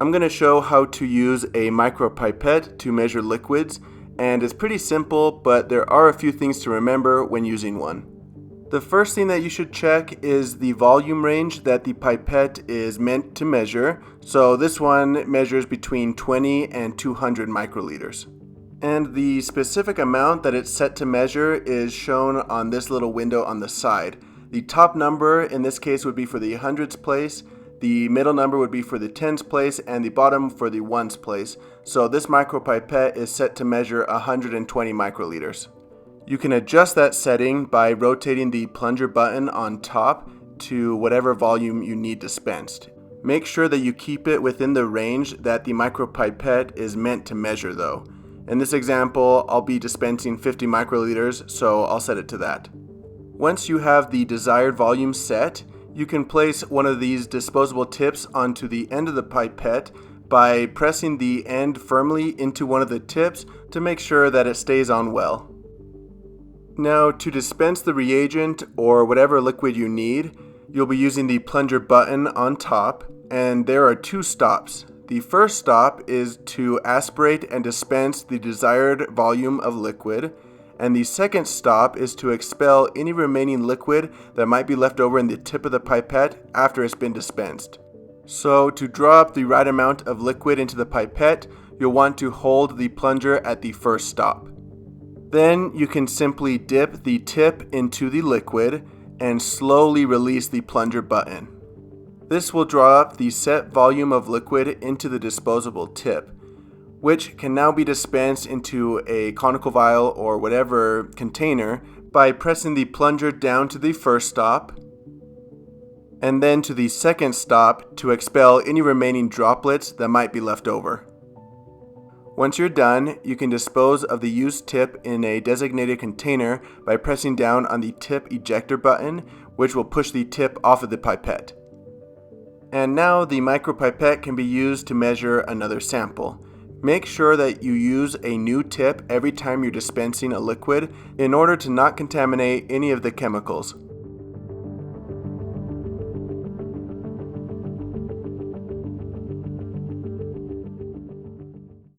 I'm going to show how to use a micropipette to measure liquids, and it's pretty simple, but there are a few things to remember when using one. The first thing that you should check is the volume range that the pipette is meant to measure. So this one measures between 20 and 200 microliters. And the specific amount that it's set to measure is shown on this little window on the side. The top number in this case would be for the hundreds place, the middle number would be for the tens place, and the bottom for the ones place. So this micropipette is set to measure 120 microliters. You can adjust that setting by rotating the plunger button on top to whatever volume you need dispensed. Make sure that you keep it within the range that the micropipette is meant to measure though. In this example, I'll be dispensing 50 microliters, so I'll set it to that. Once you have the desired volume set, you can place one of these disposable tips onto the end of the pipette by pressing the end firmly into one of the tips to make sure that it stays on well. Now, to dispense the reagent or whatever liquid you need, you'll be using the plunger button on top, and there are two stops. The first stop is to aspirate and dispense the desired volume of liquid, and the second stop is to expel any remaining liquid that might be left over in the tip of the pipette after it's been dispensed. So to draw up the right amount of liquid into the pipette, you'll want to hold the plunger at the first stop. Then you can simply dip the tip into the liquid and slowly release the plunger button. This will draw up the set volume of liquid into the disposable tip, which can now be dispensed into a conical vial or whatever container by pressing the plunger down to the first stop and then to the second stop to expel any remaining droplets that might be left over. Once you're done, you can dispose of the used tip in a designated container by pressing down on the tip ejector button, which will push the tip off of the pipette. And now the micropipette can be used to measure another sample. Make sure that you use a new tip every time you're dispensing a liquid in order to not contaminate any of the chemicals.